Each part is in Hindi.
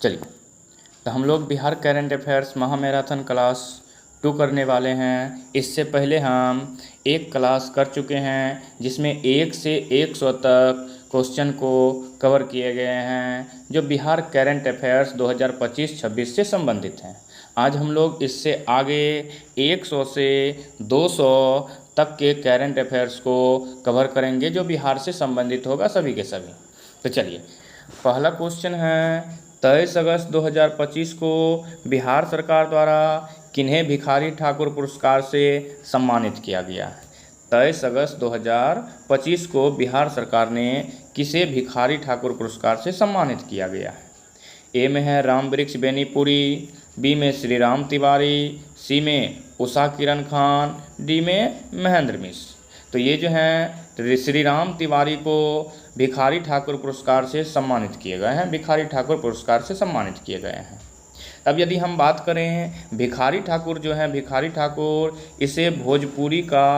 चलिए, तो हम लोग बिहार करंट अफेयर्स महा मैराथन क्लास 2 करने वाले हैं। इससे पहले हम एक क्लास कर चुके हैं जिसमें 1 से 100 तक क्वेश्चन को कवर किए गए हैं जो बिहार करंट अफेयर्स 2025-26 से संबंधित हैं। आज हम लोग इससे आगे 100 से 200 तक के करंट अफेयर्स को कवर करेंगे जो बिहार से संबंधित होगा सभी के सभी। तो चलिए, पहला क्वेश्चन है 23 अगस्त 2025 को बिहार सरकार द्वारा किन्हें भिखारी ठाकुर पुरस्कार से सम्मानित किया गया है। 23 अगस्त 2025 को बिहार सरकार ने किसे भिखारी ठाकुर पुरस्कार से सम्मानित किया गया है। ए में है राम वृक्ष बेनीपुरी, बी में श्री राम तिवारी, सी में उषा किरण खान, डी में महेंद्र मिश्र। तो ये जो हैं श्री राम तिवारी को भिखारी ठाकुर पुरस्कार से सम्मानित किए गए हैं, भिखारी ठाकुर पुरस्कार से सम्मानित किए गए हैं। अब यदि हम बात करें भिखारी ठाकुर जो हैं, भिखारी ठाकुर इसे भोजपुरी का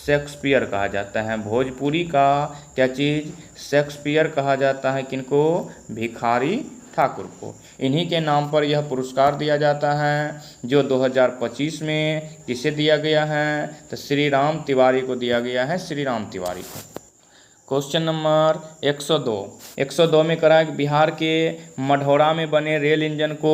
शेक्सपियर कहा जाता है। भोजपुरी का क्या चीज़? शेक्सपियर कहा जाता है। किनको? भिखारी ठाकुर को। इन्हीं के नाम पर यह पुरस्कार दिया जाता है जो 2025 में किसे दिया गया है? तो श्री राम तिवारी को दिया गया है, श्री राम तिवारी को। क्वेश्चन नंबर 102 में करा कि बिहार के मढ़ौरा में बने रेल इंजन को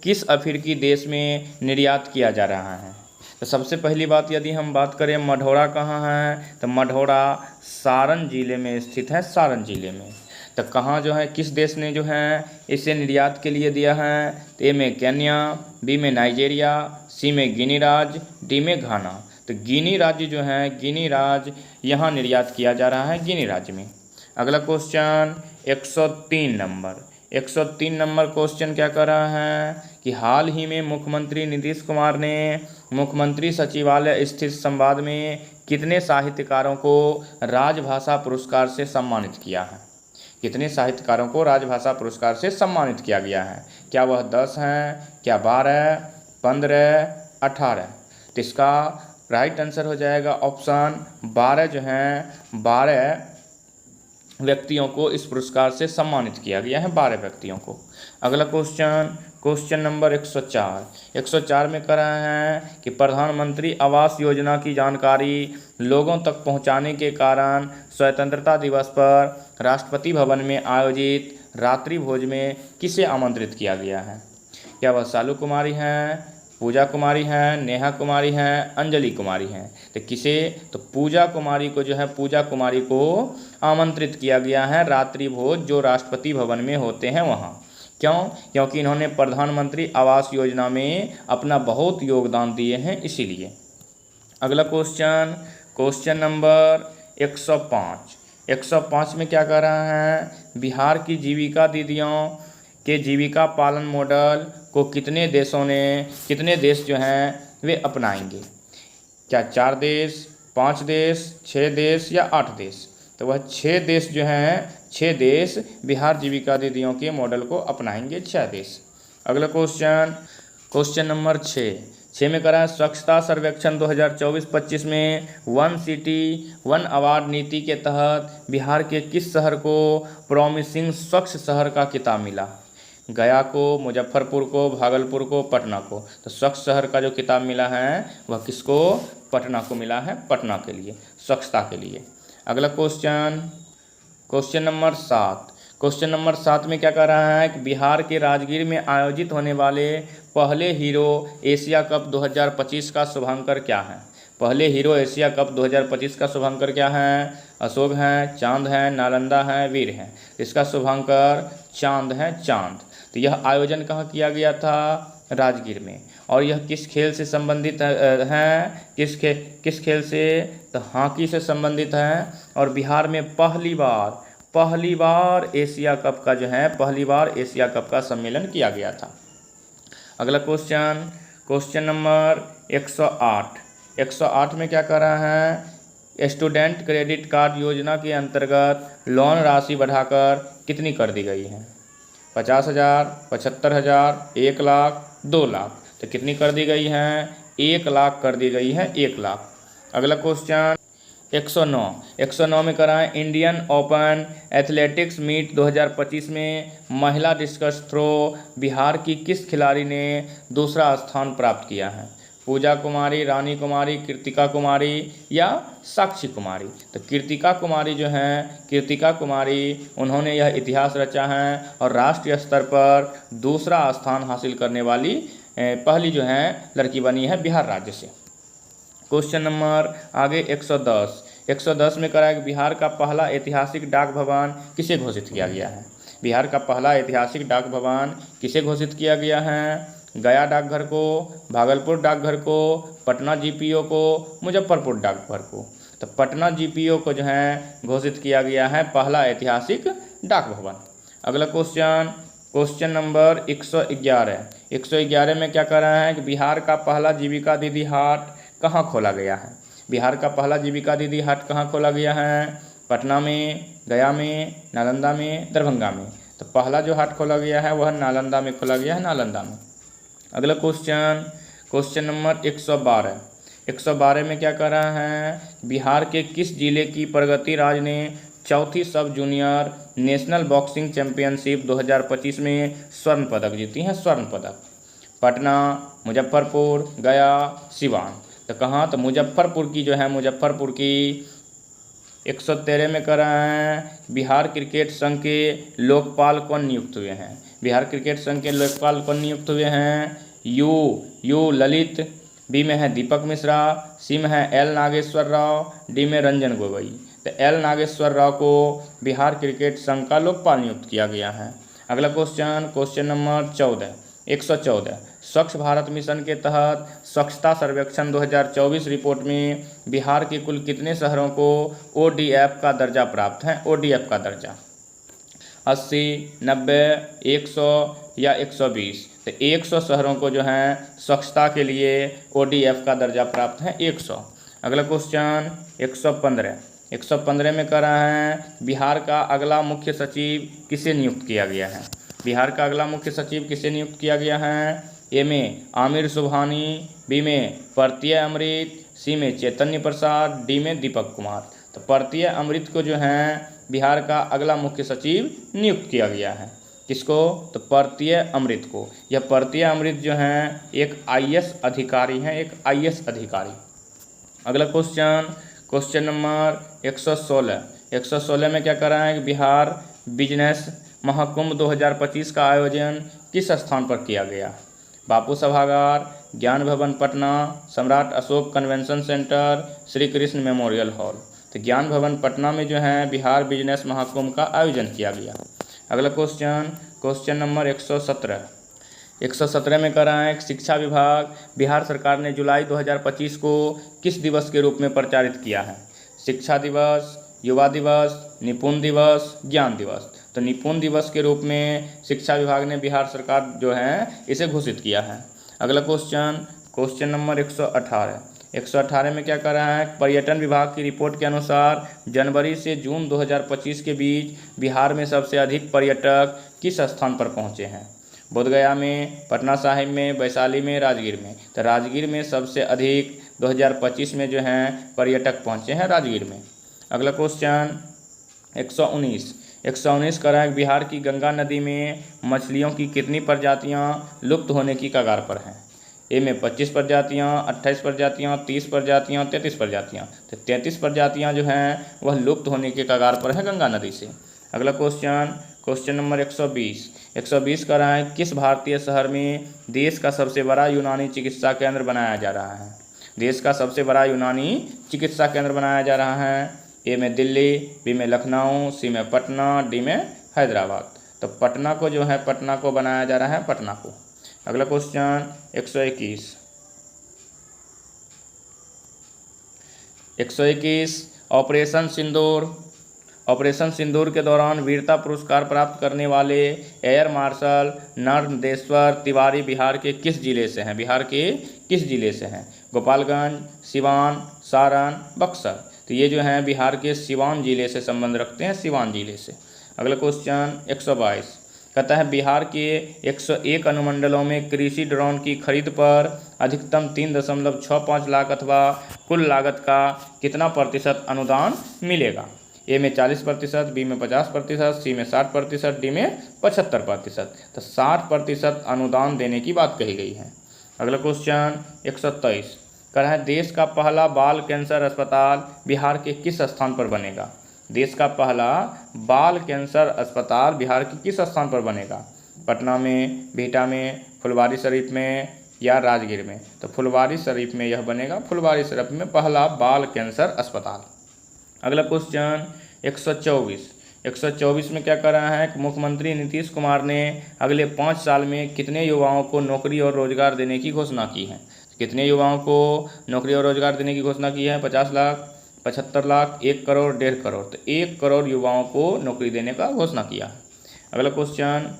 किस अफ्रीकी देश में निर्यात किया जा रहा है। तो सबसे पहली बात यदि हम बात करें मढ़ौरा कहाँ है, तो मढ़ौरा सारण जिले में स्थित है, सारण जिले में। तो कहाँ जो है, किस देश ने जो है इसे निर्यात के लिए दिया है? तो ए में केन्या, बी में नाइजेरिया, सी में गिनी राज्य, डी में घाना। तो गिनी राज्य जो है, गिनी राज्य यहाँ निर्यात किया जा रहा है, गिनी राज्य में। अगला क्वेश्चन 103 नंबर क्वेश्चन क्या कर रहा है कि हाल ही में मुख्यमंत्री नीतीश कुमार ने मुख्यमंत्री सचिवालय स्थित संवाद में कितने साहित्यकारों को राजभाषा पुरस्कार से सम्मानित किया है। कितने साहित्यकारों को राजभाषा पुरस्कार से सम्मानित किया गया है? क्या वह 10 हैं, क्या 12, 15, 18? तो इसका राइट आंसर हो जाएगा ऑप्शन 12 जो हैं, 12 व्यक्तियों को इस पुरस्कार से सम्मानित किया गया है, 12 व्यक्तियों को। अगला क्वेश्चन नंबर 104 में कर रहे हैं कि प्रधानमंत्री आवास योजना की जानकारी लोगों तक पहुंचाने के कारण स्वतंत्रता दिवस पर राष्ट्रपति भवन में आयोजित रात्रि भोज में किसे आमंत्रित किया गया है। क्या वह शालू कुमारी हैं, पूजा कुमारी हैं, नेहा कुमारी हैं, अंजलि कुमारी हैं? तो किसे? तो पूजा कुमारी को जो है, पूजा कुमारी को आमंत्रित किया गया है रात्रि भोज जो राष्ट्रपति भवन में होते हैं वहाँ। क्यों? क्योंकि इन्होंने प्रधानमंत्री आवास योजना में अपना बहुत योगदान दिए हैं, इसीलिए। अगला क्वेश्चन नंबर 105 में क्या कर रहा है? बिहार की जीविका दीदियों के जीविका पालन मॉडल को कितने देश जो हैं वे अपनाएंगे। क्या 4 देश, 5 देश, 6 देश या 8 देश? तो वह 6 देश जो हैं, 6 देश बिहार जीविका दीदियों के मॉडल को अपनाएंगे, 6 देश। अगला क्वेश्चन नंबर 6 में करा है स्वच्छता सर्वेक्षण 2024-25 में 1 सिटी 1 अवार्ड नीति के तहत बिहार के किस शहर को प्रॉमिसिंग स्वच्छ शहर का खिताब मिला? गया को, मुजफ्फरपुर को, भागलपुर को, पटना को? तो स्वच्छ शहर का जो खिताब मिला है वह किसको? पटना को मिला है, पटना के लिए, स्वच्छता के लिए। अगला क्वेश्चन नंबर 7 में क्या कर रहा है कि बिहार के राजगीर में आयोजित होने वाले पहले हीरो एशिया कप 2025 का शुभांकर क्या है? पहले हीरो एशिया कप 2025 का शुभांकर क्या है? अशोक हैं, चांद हैं, नालंदा हैं, वीर हैं? इसका शुभांकर चांद है, चांद। तो यह आयोजन कहाँ किया गया था? राजगीर में। और यह किस खेल से संबंधित हैं? किस खेल से? तो हॉकी से संबंधित हैं। और बिहार में पहली बार एशिया कप का जो है, पहली बार एशिया कप का सम्मेलन किया गया था। अगला क्वेश्चन नंबर 108 में क्या कर रहा है? स्टूडेंट क्रेडिट कार्ड योजना के अंतर्गत लोन राशि बढ़ाकर कितनी कर दी गई है? 50,000, 75,000, 1 लाख, 2 लाख? तो कितनी कर दी गई हैं? 1 लाख कर दी गई है, 1 लाख। अगला क्वेश्चन 109 में कराएं इंडियन ओपन एथलेटिक्स मीट 2025 में महिला डिस्कस थ्रो बिहार की किस खिलाड़ी ने दूसरा स्थान प्राप्त किया है? पूजा कुमारी, रानी कुमारी, कृतिका कुमारी या साक्षी कुमारी? तो कृतिका कुमारी जो हैं, कृतिका कुमारी उन्होंने यह इतिहास रचा है और राष्ट्रीय स्तर पर दूसरा स्थान हासिल करने वाली पहली जो है लड़की बनी है बिहार राज्य से। क्वेश्चन नंबर आगे 110 में करा है कि बिहार का पहला ऐतिहासिक डाक भवन किसे घोषित किया गया है? बिहार का पहला ऐतिहासिक डाक भवन किसे घोषित किया गया है? गया डाकघर को, भागलपुर डाकघर को, पटना जीपीओ को, मुजफ्फरपुर डाकघर को? तो पटना जीपीओ को जो है घोषित किया गया है पहला ऐतिहासिक डाक भवन। अगला क्वेश्चन नंबर 111 में क्या कर रहा है कि बिहार का पहला जीविका दीदी हाट कहाँ खोला गया है? बिहार का पहला जीविका दीदी हाट कहाँ खोला गया है? पटना में, गया में, नालंदा में, दरभंगा में? तो पहला जो हाट खोला गया है वह नालंदा में खोला गया है, नालंदा में। अगला क्वेश्चन नंबर 112 में क्या कर रहा है? बिहार के किस जिले की प्रगति राज ने चौथी सब जूनियर नेशनल बॉक्सिंग चैंपियनशिप 2025 में स्वर्ण पदक जीती हैं? स्वर्ण पदक पटना, मुजफ्फरपुर, गया, सिवान? तो कहाँ? तो मुजफ्फरपुर की जो है, मुजफ्फरपुर की 113 में कर रहा है बिहार क्रिकेट संघ के लोकपाल कौन नियुक्त हुए हैं? बिहार क्रिकेट संघ के लोकपाल कौन नियुक्त हुए हैं? यू ललित, बी में है दीपक मिश्रा, सी में है एल नागेश्वर राव, डी में रंजन गोगोई? तो एल नागेश्वर राव को बिहार क्रिकेट संघ का लोकपाल नियुक्त किया गया है। अगला क्वेश्चन नंबर 114 स्वच्छ भारत मिशन के तहत स्वच्छता सर्वेक्षण 2024 रिपोर्ट में बिहार के कुल कितने शहरों को ODF का दर्जा प्राप्त है? ODF का दर्जा 80, 90, 100 या 120? तो 100 शहरों को जो है स्वच्छता के लिए ODF का दर्जा प्राप्त है, 100। अगला क्वेश्चन 115 में कर रहा है बिहार का अगला मुख्य सचिव किसे नियुक्त किया गया है? बिहार का अगला मुख्य सचिव किसे नियुक्त किया गया है? ए में आमिर सुबहानी, बी में प्रत्यय अमृत, सी में चैतन्य प्रसाद, डी में दीपक कुमार? तो प्रत्यय अमृत को जो है बिहार का अगला मुख्य सचिव नियुक्त किया गया है। किसको? तो प्रत्यय अमृत को। यह प्रत्यय अमृत जो हैं एक IAS अधिकारी हैं, एक IAS अधिकारी। अगला क्वेश्चन नंबर 116 में क्या कर रहा है कि बिहार बिजनेस महाकुंभ 2025 का आयोजन किस स्थान पर किया गया? बापू सभागार, ज्ञान भवन पटना, सम्राट Ashok convention centre, Shri Krishna memorial hall? तो ज्ञान भवन पटना में जो है बिहार बिजनेस महाकुंभ का आयोजन किया गया। अगला क्वेश्चन नंबर 117 में कर रहा है शिक्षा विभाग बिहार सरकार ने जुलाई 2025 को किस दिवस के रूप में प्रचारित किया है? शिक्षा दिवस, युवा दिवस, निपुण दिवस, ज्ञान दिवस? तो निपुण दिवस के रूप में शिक्षा विभाग ने बिहार सरकार जो है इसे घोषित किया है। अगला क्वेश्चन नंबर 118 में क्या कर रहा है? पर्यटन विभाग की रिपोर्ट के अनुसार जनवरी से जून 2025 के बीच बिहार में सबसे अधिक पर्यटक किस स्थान पर पहुंचे हैं? बोधगया में, पटना साहिब में, वैशाली में, राजगीर में? तो राजगीर में सबसे अधिक 2025 में जो हैं पर्यटक पहुंचे हैं, राजगीर में। अगला क्वेश्चन 119 कर रहा है बिहार की गंगा नदी में मछलियों की कितनी प्रजातियां लुप्त होने की कगार पर हैं? ए में 25 प्रजातियाँ, 28 प्रजातियाँ, 30 प्रजातियाँ, 33 प्रजातियाँ? तो 33 प्रजातियाँ जो हैं वह लुप्त होने के कगार पर है गंगा नदी से। अगला क्वेश्चन नंबर 120 कर रहा है किस भारतीय शहर में देश का सबसे बड़ा यूनानी चिकित्सा केंद्र बनाया जा रहा है? देश का सबसे बड़ा यूनानी चिकित्सा केंद्र बनाया जा रहा है। ए में दिल्ली, बी में लखनऊ, सी में पटना, डी में हैदराबाद? तो पटना को जो है पटना को बनाया जा रहा है, पटना को। अगला क्वेश्चन 121 ऑपरेशन सिंदूर के दौरान वीरता पुरस्कार प्राप्त करने वाले एयर मार्शल नरदेश्वर तिवारी बिहार के किस जिले से हैं? बिहार के किस जिले से हैं? गोपालगंज, सिवान, सारण, बक्सर? तो ये जो हैं बिहार के सिवान जिले से संबंध रखते हैं, सिवान जिले से। अगला क्वेश्चन कहता है बिहार के 101 अनुमंडलों में कृषि ड्रोन की खरीद पर अधिकतम 3.65 लाख अथवा कुल लागत का कितना प्रतिशत अनुदान मिलेगा। ए में 40%, बी में 50%, सी में 60%, डी में 75%। तो 60% अनुदान देने की बात कही गई है। अगला क्वेश्चन 123 कह रहा है देश का पहला बाल कैंसर अस्पताल बिहार के किस स्थान पर बनेगा। देश का पहला बाल कैंसर अस्पताल बिहार के किस स्थान पर बनेगा। पटना में, बिहटा में, फुलवारी शरीफ में या राजगीर में। तो फुलवारी शरीफ में यह बनेगा, फुलवारी शरीफ में पहला बाल कैंसर अस्पताल। अगला क्वेश्चन 124 में क्या कर रहा है कि मुख्यमंत्री नीतीश कुमार ने अगले 5 साल में कितने युवाओं को नौकरी और रोजगार देने की घोषणा की है। कितने युवाओं को नौकरी और रोजगार देने की घोषणा की है। 50 लाख, 75 लाख, 1 करोड़, 1.5 करोड़। तो 1 करोड़ युवाओं को नौकरी देने का घोषणा किया है। अगला क्वेश्चन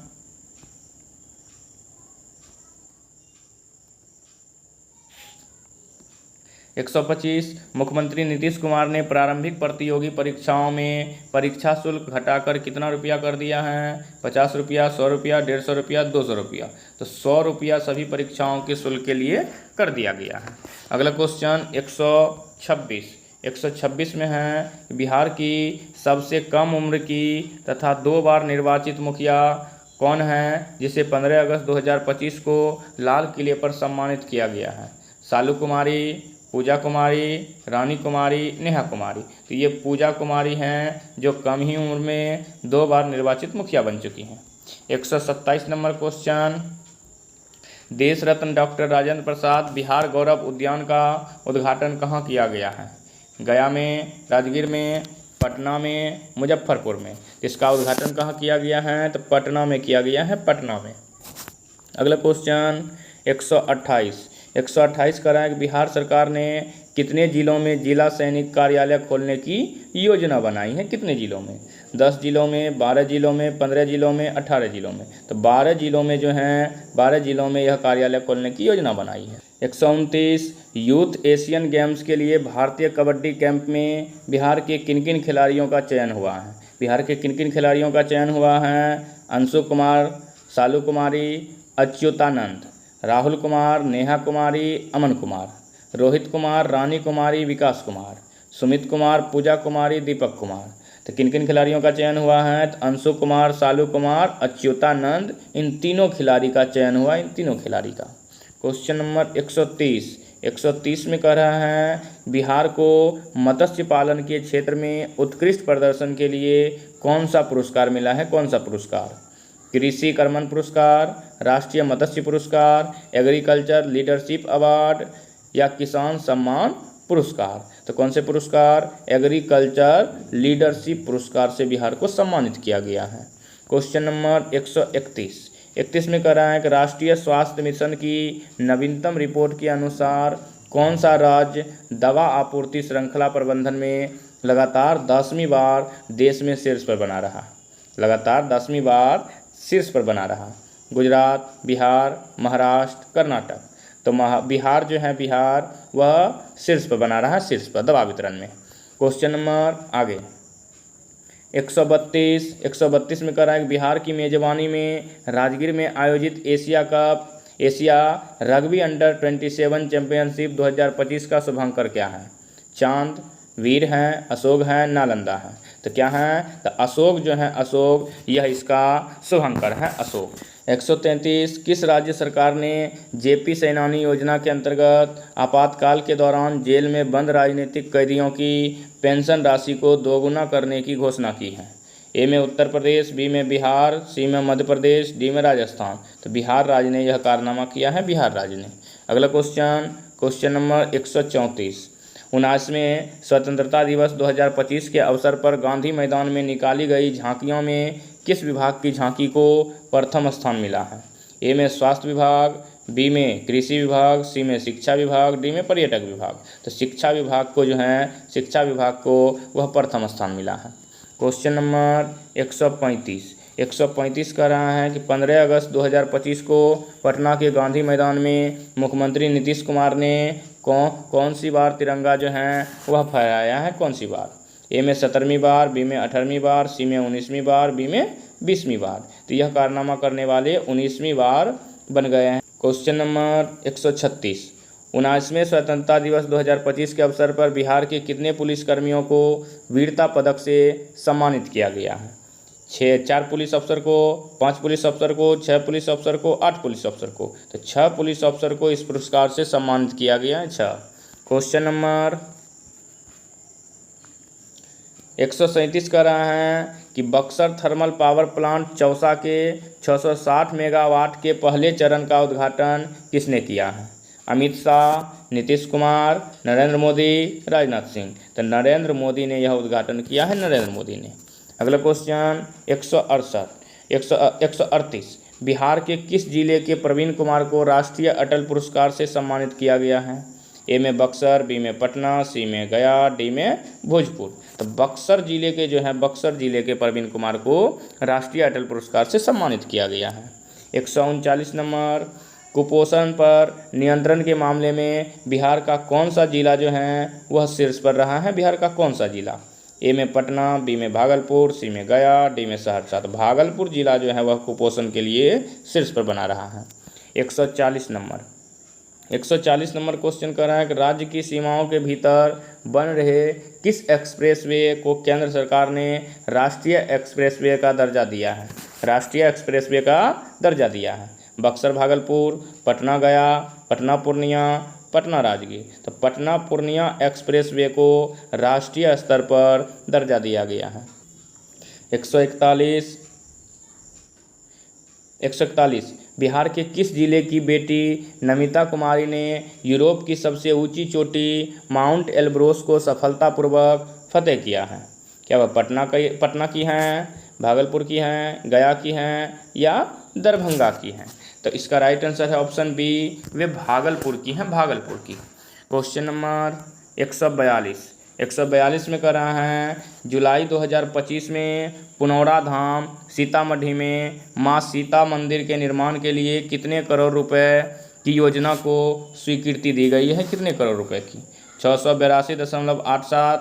125 मुख्यमंत्री नीतीश कुमार ने प्रारंभिक प्रतियोगी परीक्षाओं में परीक्षा शुल्क घटाकर कितना रुपया कर दिया है। 50 रुपया, 100 रुपया, 150 रुपया, 200 रुपया। तो 100 रुपया सभी परीक्षाओं के शुल्क के लिए कर दिया गया है। अगला क्वेश्चन 126 में है बिहार की सबसे कम उम्र की तथा 2 बार निर्वाचित मुखिया कौन है जिसे 15 अगस्त 2025 को लाल किले पर सम्मानित किया गया है। सालू कुमारी, पूजा कुमारी, रानी कुमारी, नेहा कुमारी। तो ये पूजा कुमारी हैं जो कम ही उम्र में 2 बार निर्वाचित मुखिया बन चुकी हैं। 127 नंबर क्वेश्चन देश रत्न डॉक्टर राजेंद्र प्रसाद बिहार गौरव उद्यान का उद्घाटन कहाँ किया गया है। गया में, राजगीर में, पटना में, मुजफ्फरपुर में। इसका उद्घाटन कहाँ किया गया है। तो पटना में किया गया है, पटना में। अगला क्वेश्चन 128 कर रहा है कि बिहार सरकार ने कितने जिलों में जिला सैनिक कार्यालय खोलने की योजना बनाई है। कितने जिलों में। 10 जिलों में, 12 जिलों में, 15 जिलों में, 18 जिलों में। तो 12 जिलों में जो हैं 12 जिलों में यह कार्यालय खोलने की योजना बनाई है। 129 यूथ एशियन गेम्स के लिए भारतीय कबड्डी कैंप में बिहार के किन किन खिलाड़ियों का चयन हुआ है। बिहार के किन किन खिलाड़ियों का चयन हुआ है। अंशु कुमार, सालू कुमारी, अच्युतानंद, राहुल कुमार, नेहा कुमारी, अमन कुमार, रोहित कुमार, रानी कुमारी, विकास कुमार, सुमित कुमार, पूजा कुमारी, दीपक कुमार। तो किन किन खिलाड़ियों का चयन हुआ है। तो अंशु कुमार, सालू कुमार, अच्युतानंद, इन तीनों खिलाड़ी का चयन हुआ, इन तीनों खिलाड़ी का। क्वेश्चन नंबर 130 में कह रहा है बिहार को मत्स्य पालन के क्षेत्र में उत्कृष्ट प्रदर्शन के लिए कौन सा पुरस्कार मिला है। कौन सा पुरस्कार। कृषि कर्मण पुरस्कार, राष्ट्रीय मत्स्य पुरस्कार, एग्रीकल्चर लीडरशिप अवार्ड या किसान सम्मान पुरस्कार। तो कौन से पुरस्कार। एग्रीकल्चर लीडरशिप पुरस्कार से बिहार को सम्मानित किया गया है। क्वेश्चन नंबर 131 में कह रहा है कि राष्ट्रीय स्वास्थ्य मिशन की नवीनतम रिपोर्ट के अनुसार कौन सा राज्य दवा आपूर्ति श्रृंखला प्रबंधन में लगातार 10वीं बार देश में शीर्ष पर बना रहा। लगातार 10वीं बार शीर्ष पर बना रहा। गुजरात, बिहार, महाराष्ट्र, कर्नाटक। तो बिहार जो है, बिहार वह शीर्ष पर बना रहा है, शीर्ष पर दवा वितरण में। क्वेश्चन नंबर आगे 132 में कह रहा है कि बिहार की मेजबानी में राजगीर में आयोजित एशिया रग्बी अंडर 27 चैंपियनशिप 2025 का शुभांकर क्या है। चांद, वीर हैं, अशोक हैं, नालंदा है। तो क्या है। तो अशोक जो है, अशोक यह इसका शुभंकर है, अशोक। 133 किस राज्य सरकार ने जेपी सेनानी योजना के अंतर्गत आपातकाल के दौरान जेल में बंद राजनीतिक कैदियों की पेंशन राशि को दोगुना करने की घोषणा की है। ए में उत्तर प्रदेश, बी में बिहार, सी में मध्य प्रदेश, डी में राजस्थान। तो बिहार राज्य ने यह कारनामा किया है, बिहार राज्य ने। अगला क्वेश्चन नंबर 134 19वें स्वतंत्रता दिवस 2025 के अवसर पर गांधी मैदान में निकाली गई झांकियों में किस विभाग की झांकी को प्रथम स्थान मिला है। ए में स्वास्थ्य विभाग, बी में कृषि विभाग, सी में शिक्षा विभाग, डी में पर्यटक विभाग। तो शिक्षा विभाग को जो है, शिक्षा विभाग को वह प्रथम स्थान मिला है। क्वेश्चन नंबर 135 कह रहा है कि 15 अगस्त 2025 को पटना के गांधी मैदान में मुख्यमंत्री नीतीश कुमार ने कौन सी बार तिरंगा जो है वह फहराया है। कौन सी बार। ए में 17वीं बार, बी में 18वीं बार, सी में 19वीं बार, डी में 20वीं बार। तो यह कारनामा करने वाले 19वीं बार बन गए हैं। क्वेश्चन नंबर 136, 19वें स्वतंत्रता दिवस 2025 के अवसर पर बिहार के कितने पुलिसकर्मियों को वीरता पदक से सम्मानित किया गया है? 4 पुलिस अफसर को, 5 पुलिस अफसर को, 6 पुलिस अफसर को, 8 पुलिस अफसर को। तो 6 पुलिस अफसर को इस पुरस्कार से सम्मानित किया गया है, 6। क्वेश्चन नंबर 137 कर रहा है कि Buxar thermal power plant Chausa के 660 मेगावाट के पहले चरण का उद्घाटन किसने किया है? अमित शाह, नीतीश कुमार, नरेंद्र मोदी, राजनाथ सिंह। तो नरेंद्र मोदी ने यह उद्घाटन किया है, नरेंद्र मोदी ने। अगला क्वेश्चन 138, बिहार के किस जिले के प्रवीण कुमार को राष्ट्रीय अटल पुरस्कार से सम्मानित किया गया है? ए में बक्सर, बी में पटना, सी में गया, डी में भोजपुर। तो बक्सर जिले के जो है, बक्सर जिले के प्रवीण कुमार को राष्ट्रीय अटल पुरस्कार से सम्मानित किया गया है। 139 नंबर, कुपोषण पर नियंत्रण के मामले में बिहार का कौन सा जिला जो है वह शीर्ष पर रहा है? बिहार का कौन सा जिला? ए में पटना, बी में भागलपुर, सी में गया, डी में सहरसा। तो भागलपुर जिला जो है वह कुपोषण के लिए शीर्ष पर बना रहा है। 140 नंबर क्वेश्चन कर रहा है कि राज्य की सीमाओं के भीतर बन रहे किस एक्सप्रेसवे को केंद्र सरकार ने राष्ट्रीय एक्सप्रेसवे का दर्जा दिया है? राष्ट्रीय एक्सप्रेसवे का दर्जा दिया है। बक्सर भागलपुर, पटना गया, पटना पूर्णिया, पटना राजगीर। तो पटना पूर्णिया एक्सप्रेसवे को राष्ट्रीय स्तर पर दर्जा दिया गया है। 141, बिहार के किस जिले की बेटी नमिता कुमारी ने यूरोप की सबसे ऊंची चोटी माउंट एल्ब्रोस को सफलतापूर्वक फतेह किया है? क्या वह पटना की हैं, भागलपुर की हैं, गया की हैं या दरभंगा की हैं? तो इसका राइट आंसर है ऑप्शन बी, वे भागलपुर की हैं, भागलपुर की। क्वेश्चन नंबर 142 में कर रहा है जुलाई 2025 में पुनौरा धाम सीतामढ़ी में माँ सीता मंदिर के निर्माण के लिए कितने करोड़ रुपए की योजना को स्वीकृति दी गई है? कितने करोड़ रुपए की? 682.87,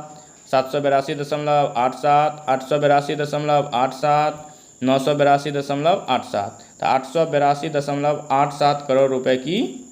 782.87, 882.87, 982.87। तो 882.87 करोड़ रुपए की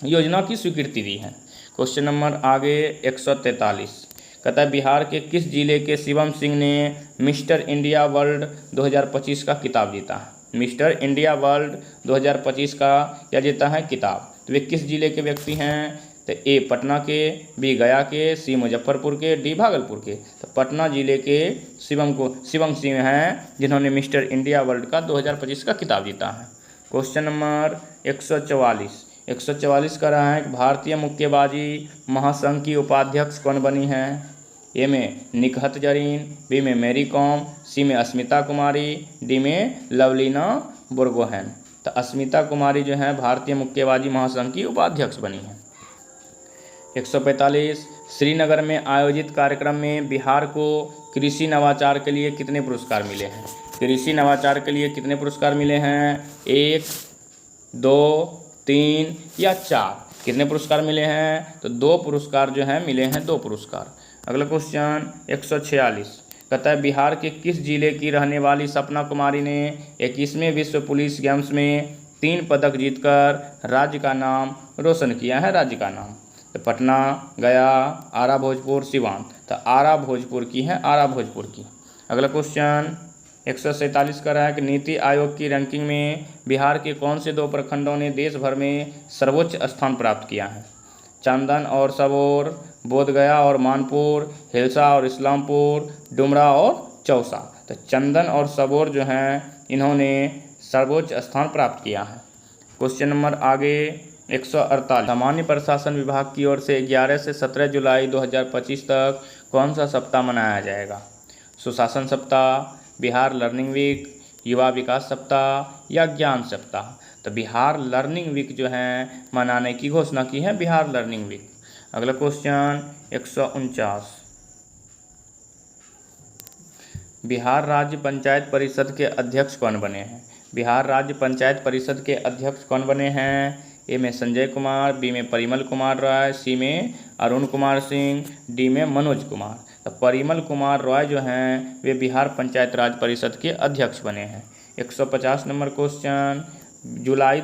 योजना की स्वीकृति दी है। क्वेश्चन नंबर आगे 143, कहता है बिहार के किस जिले के शिवम सिंह ने मिस्टर इंडिया वर्ल्ड 2025 का खिताब जीता है? मिस्टर इंडिया वर्ल्ड 2025 का क्या जीता है खिताब? तो वे किस जिले के व्यक्ति हैं? तो ए पटना के, बी गया के, सी मुजफ्फरपुर के, डी भागलपुर के। तो पटना जिले के शिवम सिंह हैं जिन्होंने मिस्टर इंडिया वर्ल्ड का 2025 का खिताब जीता है। क्वेश्चन नंबर 144 का रहा है कि भारतीय मुक्केबाजी महासंघ की उपाध्यक्ष कौन बनी है? ए में निकहत जरीन, बी में मैरी कॉम, सी में अस्मिता कुमारी, डी में लवलीना बोर्गोहेन। तो अस्मिता कुमारी जो है भारतीय मुक्केबाजी महासंघ की उपाध्यक्ष बनी है। 145, श्रीनगर में आयोजित कार्यक्रम में बिहार को कृषि नवाचार के लिए कितने पुरस्कार मिले हैं? कृषि नवाचार के लिए कितने पुरस्कार मिले हैं? 1, 2, 3 या 4? कितने पुरस्कार मिले हैं? तो 2 पुरस्कार जो हैं मिले हैं, 2 पुरस्कार। अगला क्वेश्चन 146, कहता है बिहार के किस जिले की रहने वाली सपना कुमारी ने 21वें विश्व पुलिस गेम्स में 3 पदक जीतकर राज्य का नाम रोशन किया है? राज्य का नाम तो पटना, गया, आरा भोजपुर, सिवान। तो आरा भोजपुर की है, आरा भोजपुर की। अगला क्वेश्चन 147 का रहा है कि नीति आयोग की रैंकिंग में बिहार के कौन से 2 प्रखंडों ने देश भर में सर्वोच्च स्थान प्राप्त किया है? चंदन और सबौर, बोधगया और मानपुर, हिलसा और इस्लामपुर, डुमरा और चौसा। तो चंदन और सबौर जो हैं इन्होंने सर्वोच्च स्थान प्राप्त किया है। क्वेश्चन नंबर आगे 148, सामान्य प्रशासन विभाग की ओर से 11 से 17 जुलाई 2025 तक कौन सा सप्ताह मनाया जाएगा? सुशासन सप्ताह, बिहार लर्निंग वीक, युवा विकास सप्ताह या ज्ञान सप्ताह? तो बिहार लर्निंग वीक जो है मनाने की घोषणा की है, बिहार लर्निंग वीक। अगला क्वेश्चन 149, बिहार राज्य पंचायत परिषद के अध्यक्ष कौन बने हैं? बिहार राज्य पंचायत परिषद के अध्यक्ष कौन बने हैं? ए में संजय कुमार, बी में परिमल कुमार राय, सी में अरुण कुमार सिंह, डी में मनोज कुमार। तो परिमल कुमार रॉय जो हैं वे बिहार पंचायत राज परिषद के अध्यक्ष बने हैं। 150 नंबर क्वेश्चन, जुलाई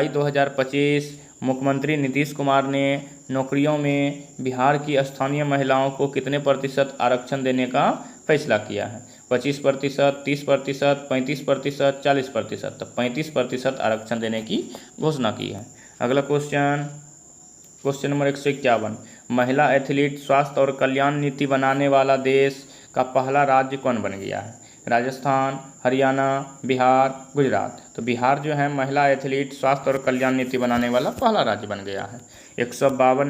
2025 मुख्यमंत्री नीतीश कुमार ने नौकरियों में बिहार की स्थानीय महिलाओं को कितने प्रतिशत आरक्षण देने का फैसला किया है? 25%, 30%, 35%, 40%। तो 35% आरक्षण देने की घोषणा की है। अगला क्वेश्चन नंबर 151, महिला एथलीट स्वास्थ्य और कल्याण नीति बनाने वाला देश का पहला राज्य कौन बन गया है? राजस्थान, हरियाणा, बिहार, गुजरात। तो बिहार जो है महिला एथलीट स्वास्थ्य और कल्याण नीति बनाने वाला पहला राज्य बन गया है। 152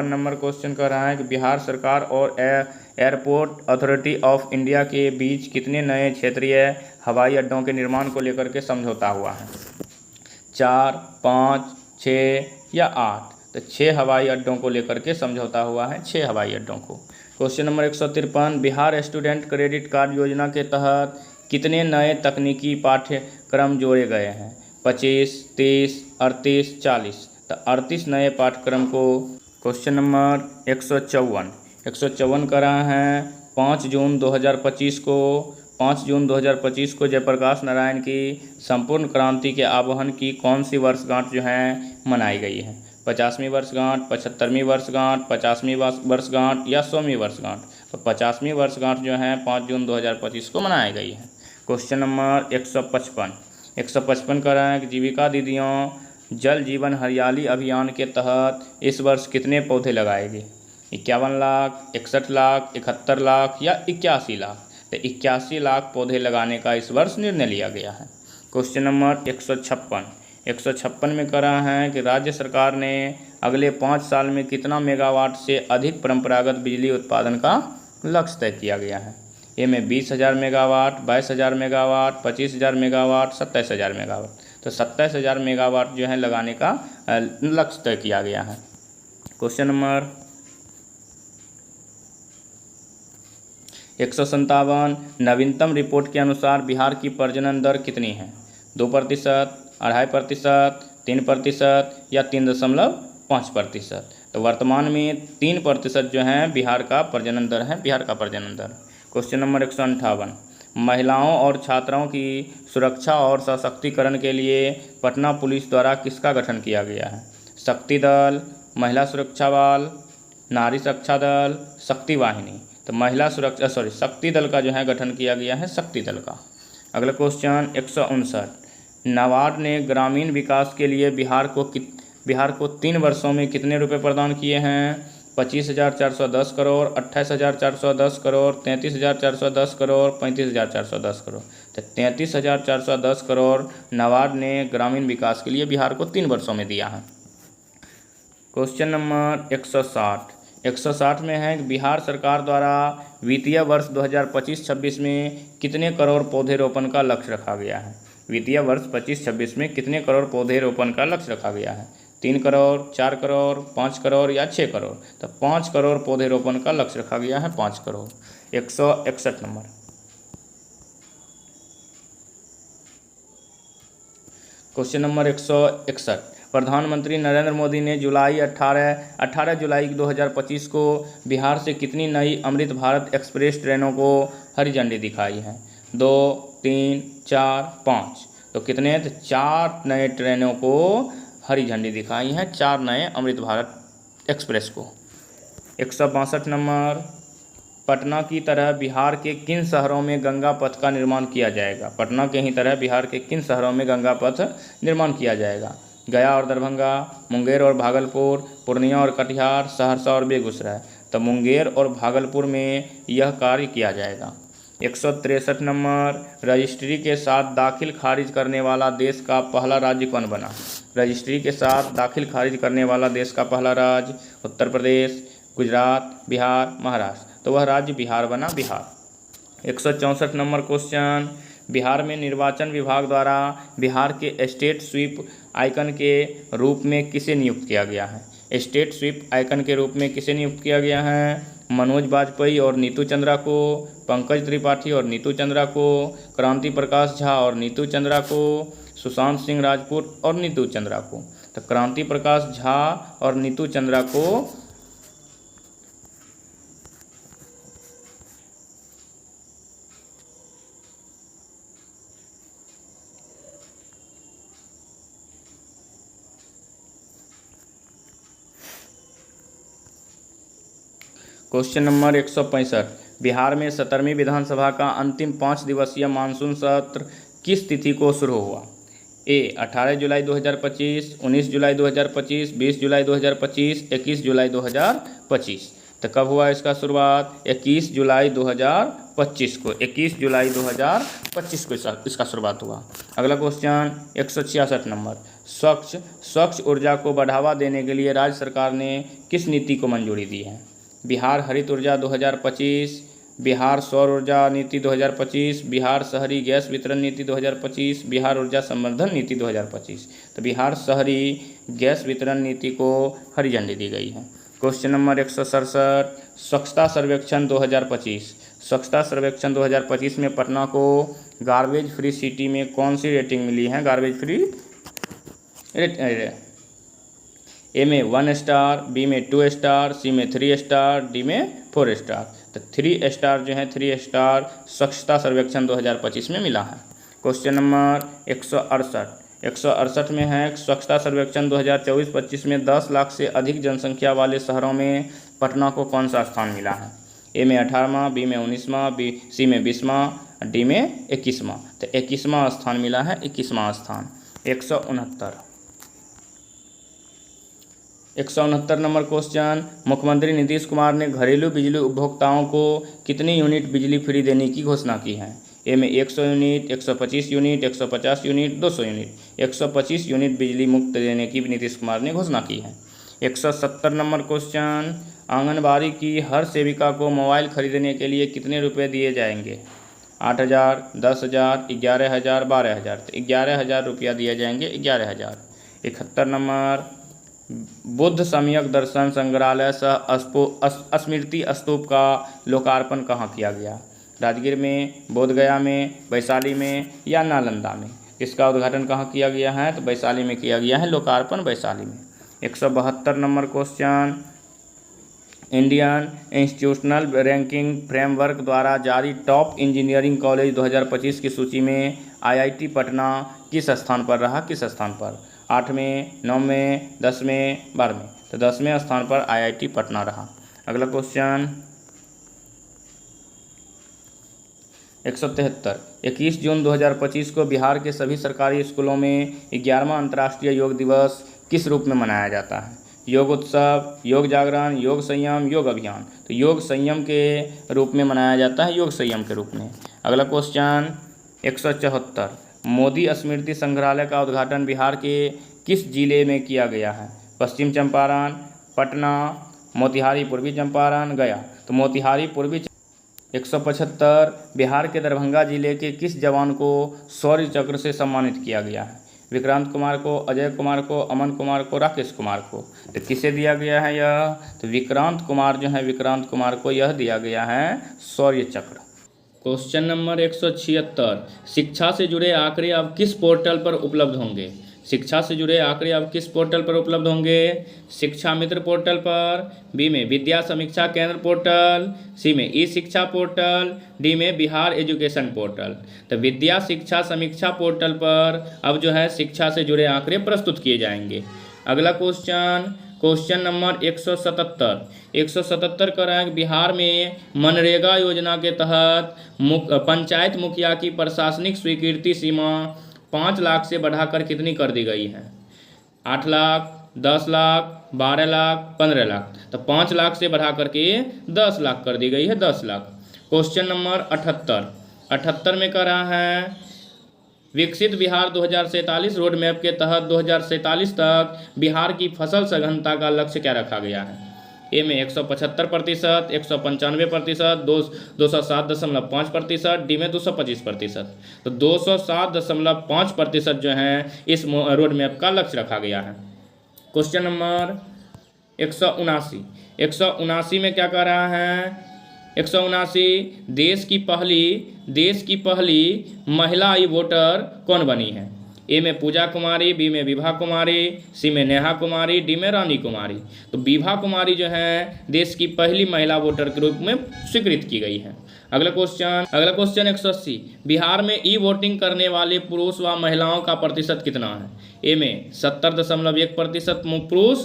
नंबर क्वेश्चन कह रहा है कि बिहार सरकार और एयरपोर्ट अथॉरिटी ऑफ इंडिया के बीच कितने नए क्षेत्रीय हवाई अड्डों के निर्माण को लेकर के समझौता हुआ है? 4, 5, 6 या 8? तो 6 हवाई अड्डों को लेकर के समझौता हुआ है, 6 हवाई अड्डों को। Question number 153, Bihar student credit card योजना के तहत कितने नए तकनीकी पाठ्यक्रम जोड़े गए हैं? 25, 30, 38, 40। तो 38 नए पाठ्यक्रम को। क्वेश्चन नंबर 154 कर रहा है 5 जून 2025 को जयप्रकाश नारायण की संपूर्ण क्रांति के आह्वान की कौन सी वर्षगांठ जो है मनाई गई है? 50वीं वर्षगांठ, 75वीं वर्षगांठ, 50वीं वर्षगांठ या 100वीं वर्षगांठ? तो 50वीं वर्षगांठ जो है 5 जून 2025 को मनाई गई है। क्वेश्चन नंबर 155 कर रहा है कि जीविका दीदियों जल जीवन हरियाली अभियान के तहत इस वर्ष कितने पौधे लगाएगी? 51 लाख, 61 लाख, 71 लाख या 81 लाख? तो 81 लाख पौधे लगाने का इस वर्ष निर्णय लिया गया है। क्वेश्चन नंबर 156 में कह रहा है कि राज्य सरकार ने अगले 5 साल में कितना मेगावाट से अधिक परंपरागत बिजली उत्पादन का लक्ष्य तय किया गया है? ए में 20,000 मेगावाट, 22,000 मेगावाट, 25,000 मेगावाट, 27,000 मेगावाट। तो 27,000 मेगावाट जो है लगाने का लक्ष्य तय किया गया है। क्वेश्चन नंबर 157, नवीनतम रिपोर्ट के अनुसार बिहार की प्रजनन दर कितनी है? 2%, 2.5%, 3% या 3.5%? तो वर्तमान में 3% जो है बिहार का प्रजनन दर है, बिहार का प्रजनन दर। क्वेश्चन नंबर 158, महिलाओं और छात्राओं की सुरक्षा और सशक्तिकरण के लिए पटना पुलिस द्वारा किसका गठन किया गया है? शक्ति दल, महिला सुरक्षा बल, नारी सुरक्षा दल, शक्ति वाहिनी? तो शक्ति दल का जो है गठन किया गया है, शक्ति दल का। अगला क्वेश्चन 159, नाबार्ड ने ग्रामीण विकास के लिए बिहार को 3 वर्षों में कितने रुपए प्रदान किए हैं? 25,410 करोड़, 28,410 करोड़, 33,410 करोड़, 35,410 करोड़। तो 33,410 करोड़ नाबार्ड ने ग्रामीण विकास के लिए बिहार को 3 वर्षों में दिया है। क्वेश्चन नंबर 160 में है कि बिहार सरकार द्वारा वित्तीय वर्ष 2025-26 में कितने करोड़ पौधे रोपण का लक्ष्य रखा गया है? वित्तीय वर्ष 25-26 में कितने करोड़ पौधे रोपण का लक्ष्य रखा गया है? 3 करोड़, 4 करोड़, 5 करोड़ या 6 करोड़? तो 5 करोड़ पौधे रोपण का लक्ष्य रखा गया है, 5 करोड़। 161 नंबर, क्वेश्चन नंबर 161, प्रधानमंत्री नरेंद्र मोदी ने 18 जुलाई 2025 को बिहार से कितनी नई अमृत भारत एक्सप्रेस ट्रेनों को हरी झंडी दिखाई है? 2, 3, 4, 5? तो कितने? तो 4 नए ट्रेनों को हरी झंडी दिखाई है, 4 नए अमृत भारत एक्सप्रेस को। 162 नंबर, पटना की तरह बिहार के किन शहरों में गंगा पथ का निर्माण किया जाएगा? पटना के ही तरह बिहार के किन शहरों में गंगा पथ निर्माण किया जाएगा? गया और दरभंगा, मुंगेर और भागलपुर, पूर्णिया और कटिहार, सहरसा और बेगूसराय? तो मुंगेर और भागलपुर में यह कार्य किया जाएगा। 163 नंबर, रजिस्ट्री के साथ दाखिल खारिज करने वाला देश का पहला राज्य कौन बना? रजिस्ट्री के साथ दाखिल खारिज करने वाला देश का पहला राज्य उत्तर प्रदेश, गुजरात, बिहार, महाराष्ट्र? तो वह राज्य बिहार बना, बिहार। 164 नंबर क्वेश्चन, बिहार में निर्वाचन विभाग द्वारा बिहार के स्टेट स्वीप आइकन के रूप में किसे नियुक्त किया गया है? स्टेट स्वीप आइकन के रूप में किसे नियुक्त किया गया है? मनोज बाजपेयी और नीतू चंद्रा को, पंकज त्रिपाठी और नीतू चंद्रा को, क्रांति प्रकाश झा और नीतू चंद्रा को, सुशांत सिंह राजपूत और नीतू चंद्रा को? तो क्रांति प्रकाश झा और नीतू चंद्रा को क्वेश्चन नंबर 165, बिहार में 17वीं विधानसभा का अंतिम 5 दिवसीय मानसून सत्र किस तिथि को शुरू हुआ? ए 18 जुलाई 2025, 19 जुलाई 2025, 20 जुलाई 2025, 21 जुलाई 2025। तो कब हुआ इसका शुरुआत? 21 जुलाई 2025 को, 21 जुलाई 2025 को इसका शुरुआत हुआ। अगला क्वेश्चन 166 नंबर, स्वच्छ ऊर्जा को बढ़ावा देने के लिए राज्य सरकार ने किस नीति को मंजूरी दी है? बिहार हरित ऊर्जा 2025, बिहार सौर ऊर्जा नीति 2025, बिहार शहरी गैस वितरण नीति 2025, बिहार ऊर्जा संवर्धन नीति 2025। तो बिहार शहरी गैस वितरण नीति को हरी झंडी दी गई है। क्वेश्चन नंबर 167, स्वच्छता सर्वेक्षण 2025, स्वच्छता सर्वेक्षण 2025 में पटना को गार्बेज फ्री सिटी में कौन सी रेटिंग मिली है? गार्बेज फ्री ए में 1 स्टार, बी में 2 स्टार, सी में 3 स्टार, डी में 4 स्टार। तो 3 स्टार जो है 3 स्टार स्वच्छता सर्वेक्षण 2025 में मिला है। क्वेश्चन नंबर 168 में है, स्वच्छता सर्वेक्षण 2024-25 में 10 लाख से अधिक जनसंख्या वाले शहरों में पटना को कौन सा स्थान मिला है? ए में 18वां, बी में 19वां, सी में 20वां, डी में 21वां। तो 21वां स्थान मिला है, 21वां स्थान। 169 नंबर क्वेश्चन, मुख्यमंत्री नीतीश कुमार ने घरेलू बिजली उपभोक्ताओं को कितनी यूनिट बिजली फ्री देने की घोषणा की है? ए में 100 unit, 125 unit, 150 unit, 200 unit. 125 unit बिजली मुफ्त देने की नीतीश कुमार ने घोषणा की है। 170 नंबर क्वेश्चन, आंगनबाड़ी की हर सेविका को मोबाइल खरीदने के लिए कितने रुपये दिए जाएंगे? 8,000, 10,000, 11,000, 12,000। तो 11,000 रुपया दिए जाएंगे, 11,000। 71 नंबर, बुद्ध सम्यक दर्शन संग्रहालय सह स्मृति स्तूप का लोकार्पण कहाँ किया गया? राजगीर में, बोधगया में, वैशाली में या नालंदा में? इसका उद्घाटन कहाँ किया गया है? तो वैशाली में किया गया है, लोकार्पण वैशाली में। 172 number question, Indian institutional ranking framework द्वारा जारी टॉप इंजीनियरिंग कॉलेज 2025 की सूची में IIT पटना किस स्थान पर रहा? किस स्थान पर? 8वें, 9वें, 10वें, 12वें। तो 10वें स्थान पर IIT पटना रहा। अगला क्वेश्चन 173, 21 जून 2025 को बिहार के सभी सरकारी स्कूलों में 11वां अंतर्राष्ट्रीय योग दिवस किस रूप में मनाया जाता है? योग उत्सव, योग जागरण, योग संयम, योग अभियान। तो योग संयम के रूप में मनाया जाता है, योग संयम के रूप में। अगला क्वेश्चन 174, मोदी स्मृति संग्रहालय का उद्घाटन बिहार के किस जिले में किया गया है? पश्चिम चंपारण, पटना, मोतिहारी पूर्वी चंपारण, गया। तो मोतिहारी पूर्वी। 175, बिहार के दरभंगा जिले के किस जवान को शौर्य चक्र से सम्मानित किया गया है? विक्रांत कुमार को, अजय कुमार को, अमन कुमार को, राकेश कुमार को। तो किसे दिया गया है यह? तो विक्रांत कुमार जो है, विक्रांत कुमार को यह दिया गया है शौर्य चक्र। क्वेश्चन नंबर 176, शिक्षा से जुड़े आंकड़े अब किस पोर्टल पर उपलब्ध होंगे? शिक्षा से जुड़े आंकड़े अब किस पोर्टल पर उपलब्ध होंगे? शिक्षा मित्र पोर्टल पर, बी में विद्या समीक्षा केंद्र पोर्टल, सी में ई शिक्षा पोर्टल, डी में बिहार एजुकेशन पोर्टल। तो विद्या शिक्षा समीक्षा पोर्टल पर अब जो है शिक्षा से जुड़े आंकड़े प्रस्तुत किए जाएंगे। अगला क्वेश्चन नंबर 177 कर रहा है, बिहार में मनरेगा योजना के तहत पंचायत मुखिया की प्रशासनिक स्वीकृति सीमा 5 लाख से बढ़ाकर कितनी कर दी गई है? 8 लाख, 10 लाख, 12 लाख, 15 लाख। तो 5 लाख से बढ़ा करके 10 लाख कर दी गई है, 10 लाख। क्वेश्चन नंबर 78 में कर रहा है, विकसित बिहार 2047 रोड मैप के तहत 2047 तक बिहार की फसल सघनता का लक्ष्य क्या रखा गया है? ए में 175%, 195%, 207.5%, डी में 225%। तो 207.5% जो है इस रोड मैप का लक्ष्य रखा गया है। क्वेश्चन नंबर 179 में क्या कह रहा है? 179, देश की पहली महिला ई वोटर कौन बनी है? ए में पूजा कुमारी, बी में विभा कुमारी, सी में नेहा कुमारी, डी में रानी कुमारी। तो विभा कुमारी जो है देश की पहली महिला वोटर के रूप में स्वीकृत की गई है। अगला क्वेश्चन 180, बिहार में ई वोटिंग करने वाले पुरुष व महिलाओं का प्रतिशत कितना है? ए में 70.1% पुरुष,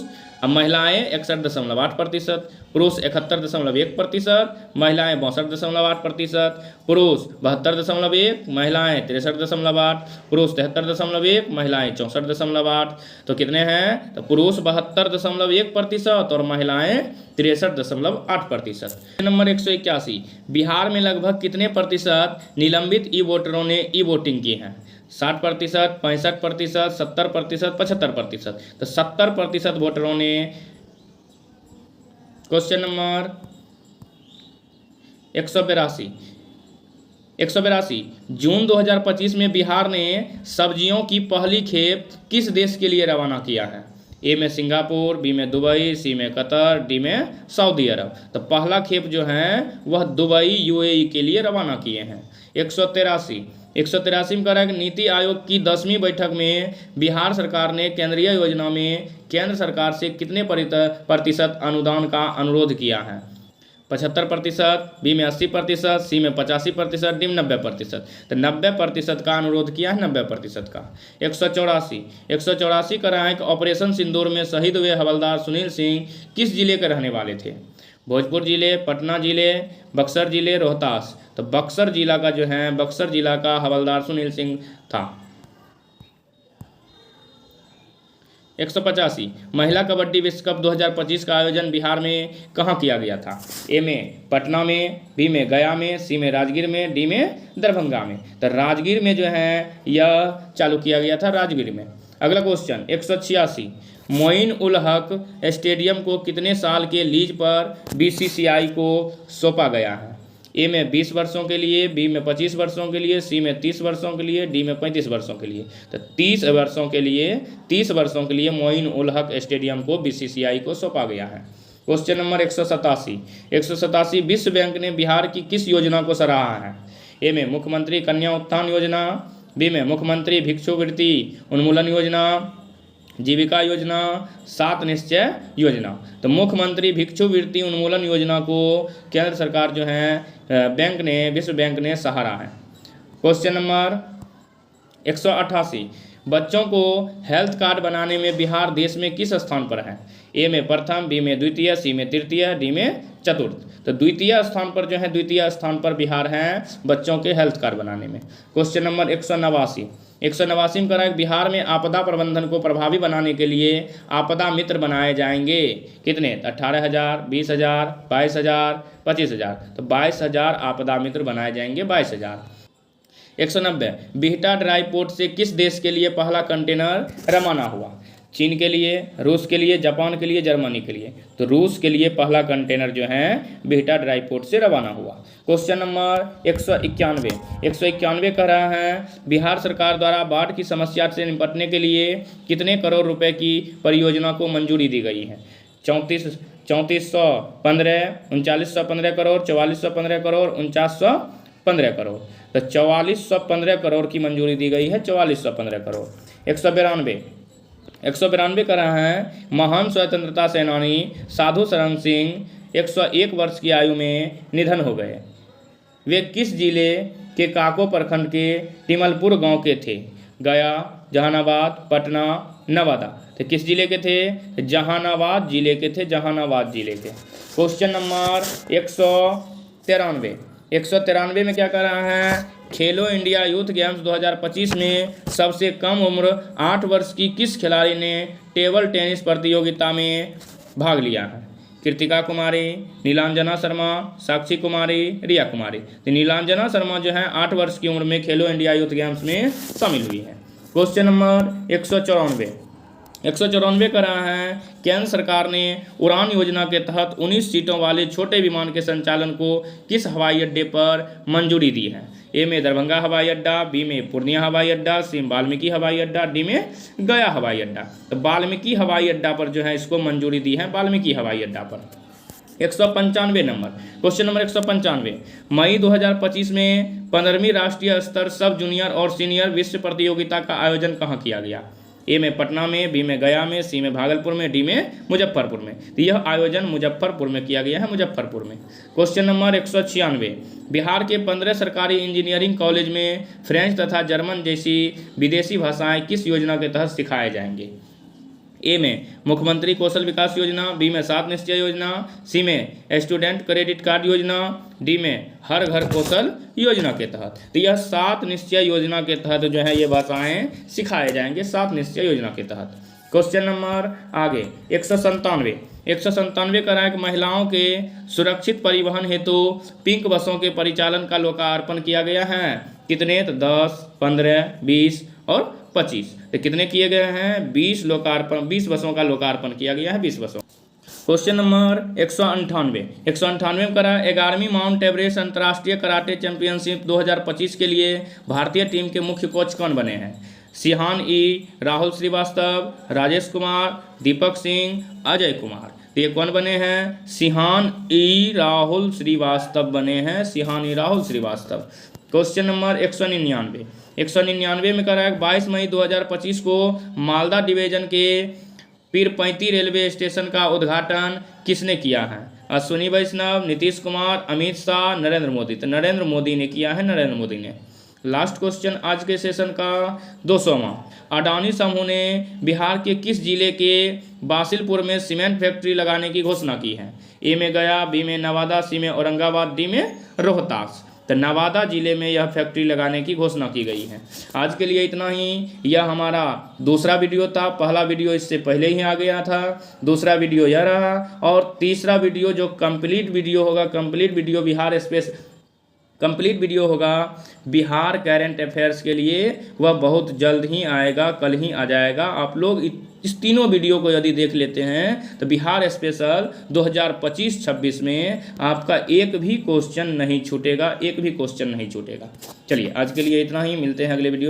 अब महिलाएं 61.8%, पुरुष 71.1%, महिलाएं 62.8%, पुरुष 72.1, महिलाएं 63.8, पुरुष 73.1, महिलाएं 64.8। तो कितने हैं? तो पुरुष 72.1% और महिलाएं 63.8%। नंबर 181, बिहार में लगभग कितने प्रतिशत निलंबित ई वोटरों ने ई वोटिंग की है? 60%, 65%, 70%, 75%। तो 70% वोटरों ने। क्वेश्चन नंबर 182, जून 2025 में बिहार ने सब्जियों की पहली खेप किस देश के लिए रवाना किया है? ए में सिंगापुर, बी में दुबई, सी में कतर, डी में सऊदी अरब। तो पहला खेप जो है वह दुबई यूएई के लिए रवाना किए हैं। 183 में कह रहा है कि नीति आयोग की 10वीं बैठक में बिहार सरकार ने केंद्रीय योजना में केंद्र सरकार से कितने प्रतिशत अनुदान का अनुरोध किया है? 75%, बी में 80%, सी में 85%, डी में 90%। तो 90% का अनुरोध किया है, 90% का। 184 कर रहा है कि ऑपरेशन सिंदूर में शहीद हुए हवलदार सुनील सिंह किस जिले के रहने वाले थे? भोजपुर जिले, पटना जिले, बक्सर जिले, रोहतास। तो बक्सर जिला का जो है, बक्सर जिला का हवलदार सुनील सिंह था। 185, महिला कबड्डी विश्व कप 2025 का आयोजन बिहार में कहाँ किया गया था? ए में पटना में, बी में गया में, सी में राजगीर में, डी में दरभंगा में। तो राजगीर में जो है यह चालू किया गया था, राजगीर में। अगला क्वेश्चन 186, मोइन उल हक स्टेडियम को कितने साल के लीज पर बीसीसीआई को सौंपा गया है? ए में 20 वर्षों के लिए, बी में 25 वर्षों के लिए, सी में 30 वर्षों के लिए, डी में 35 वर्षों के लिए। तो 30 वर्षों के लिए मोइन उल हक स्टेडियम को बीसीसीआई को सौंपा गया है। क्वेश्चन नंबर 187, विश्व बैंक ने बिहार की किस योजना को सराहा है? ए में मुख्यमंत्री कन्या उत्थान योजना, बी में मुख्यमंत्री भिक्षुवृत्ति उन्मूलन योजना, जीविका योजना, 7 निश्चय योजना। तो मुख्यमंत्री भिक्षुवृत्ति उन्मूलन योजना को केंद्र सरकार जो है विश्व बैंक ने सहारा है। क्वेश्चन नंबर 188, बच्चों को हेल्थ कार्ड बनाने में बिहार देश में किस स्थान पर है? ए में प्रथम, बी में द्वितीय, सी में तृतीय, डी में चतुर्थ। तो द्वितीय स्थान पर बिहार है बच्चों के हेल्थ कार्ड बनाने में। क्वेश्चन नंबर 189 में कह रहा है बिहार में आपदा प्रबंधन को प्रभावी बनाने के लिए आपदा मित्र बनाए जाएंगे कितने? 18,000, 20,000, 22,000, 25,000। तो 22,000 आपदा मित्र बनाए जाएंगे, 22,000। 190, बिहटा ड्राई पोर्ट से किस देश के लिए पहला कंटेनर रवाना हुआ? चीन के लिए, रूस के लिए, जापान के लिए, जर्मनी के लिए। तो रूस के लिए पहला कंटेनर जो है बिहटा ड्राई पोर्ट से रवाना हुआ। क्वेश्चन नंबर 191 कह रहा है बिहार सरकार द्वारा बाढ़ की समस्या से निपटने के लिए कितने करोड़ रुपए की परियोजना को मंजूरी दी गई है? 3415, 3915 करोड़, 4415 करोड़, 4915 करोड़। तो 4415 करोड़ की मंजूरी दी गई है, 4415 करोड़। 192 कर रहा है महान स्वतंत्रता सेनानी साधु सरन सिंह 101 वर्ष की आयु में निधन हो गए। वे किस जिले के काको प्रखंड के टिमलपुर गांव के थे? गया, जहानाबाद, पटना, नवादा। तो किस जिले के थे? जहानाबाद जिले के थे, जहानाबाद जिले के। क्वेश्चन नंबर 193 में क्या कर रहा है खेलो इंडिया यूथ गेम्स 2025 में सबसे कम उम्र 8 वर्ष की किस खिलाड़ी ने टेबल टेनिस प्रतियोगिता में भाग लिया है? कृतिका कुमारी, नीलांजना शर्मा, साक्षी कुमारी, रिया कुमारी। तो नीलांजना शर्मा जो है 8 वर्ष की उम्र में खेलो इंडिया यूथ गेम्स में शामिल हुई है। क्वेश्चन नंबर 194 कर रहा है केंद्र सरकार ने उड़ान योजना के तहत 19 सीटों वाले छोटे विमान के संचालन को किस हवाई अड्डे पर मंजूरी दी है? ए में दरभंगा हवाई अड्डा, बी में पूर्णिया हवाई अड्डा, सी में वाल्मीकि हवाई अड्डा, डी में गया हवाई अड्डा। तो वाल्मीकि हवाई अड्डा पर जो है इसको मंजूरी दी है, वाल्मीकि हवाई अड्डा पर। 195 नंबर, क्वेश्चन नंबर 195, मई 2025 में 15वीं राष्ट्रीय स्तर सब जूनियर और सीनियर विश्व प्रतियोगिता का आयोजन कहाँ किया गया? ए में पटना में, बी में गया में, सी में भागलपुर में, डी में मुजफ्फरपुर में। तो यह आयोजन मुजफ्फरपुर में किया गया है, मुजफ्फरपुर में। क्वेश्चन नंबर 196, बिहार के 15 सरकारी इंजीनियरिंग कॉलेज में फ्रेंच तथा जर्मन जैसी विदेशी भाषाएं किस योजना के तहत सिखाए जाएंगे? ए में मुख्यमंत्री कौशल विकास योजना, बी में 7 निश्चय योजना, सी में स्टूडेंट क्रेडिट कार्ड योजना, डी में हर घर कौशल योजना के तहत। तो यह 7 निश्चय योजना के तहत जो है ये भाषाएं सिखाए जाएंगे, 7 निश्चय योजना के तहत। क्वेश्चन नंबर आगे 197 का रैंक महिलाओं के सुरक्षित परिवहन हेतु पिंक बसों के परिचालन का लोकार्पण किया गया है। कितने? तो 10, 15, 20 और 25। तो कितने किए गए हैं? 20 बसों का लोकार्पण किया गया है, 20 बसों। क्वेश्चन नंबर 198 में करा 11वीं माउंट एवरेस्ट अंतर्राष्ट्रीय कराटे चैंपियनशिप 2025 के लिए भारतीय टीम के मुख्य कोच कौन बने हैं? सिहान ई, राहुल श्रीवास्तव, राजेश कुमार, दीपक सिंह, अजय कुमार। तो ये कौन बने हैं? सिहान ई राहुल श्रीवास्तव बने हैं, सिहान ई राहुल श्रीवास्तव। क्वेश्चन नंबर 199 में करा 22 मई 2025 को मालदा डिवीजन के पीरपैंती रेलवे स्टेशन का उद्घाटन किसने किया है? अश्विनी वैष्णव, नीतीश कुमार, अमित शाह, नरेंद्र मोदी। तो नरेंद्र मोदी ने किया है, नरेंद्र मोदी ने। लास्ट क्वेश्चन आज के सेशन का 200वां, अडानी समूह ने बिहार के किस जिले के बासिलपुर में सीमेंट फैक्ट्री लगाने की घोषणा की है? ए में गया, बी में नवादा, सी में औरंगाबाद, डी में रोहतास। तो नवादा जिले में यह फैक्ट्री लगाने की घोषणा की गई है। आज के लिए इतना ही। यह हमारा दूसरा वीडियो था, पहला वीडियो इससे पहले ही आ गया था, दूसरा वीडियो यह रहा, और तीसरा वीडियो जो कंप्लीट वीडियो होगा, कंप्लीट वीडियो होगा बिहार करंट अफेयर्स के लिए, वह बहुत जल्द ही आएगा, कल ही आ जाएगा। आप लोग इस तीनों वीडियो को यदि देख लेते हैं तो बिहार स्पेशल 2025-26 में आपका एक भी क्वेश्चन नहीं छूटेगा, एक भी क्वेश्चन नहीं छूटेगा। चलिए आज के लिए इतना ही, मिलते हैं अगले वीडियो में।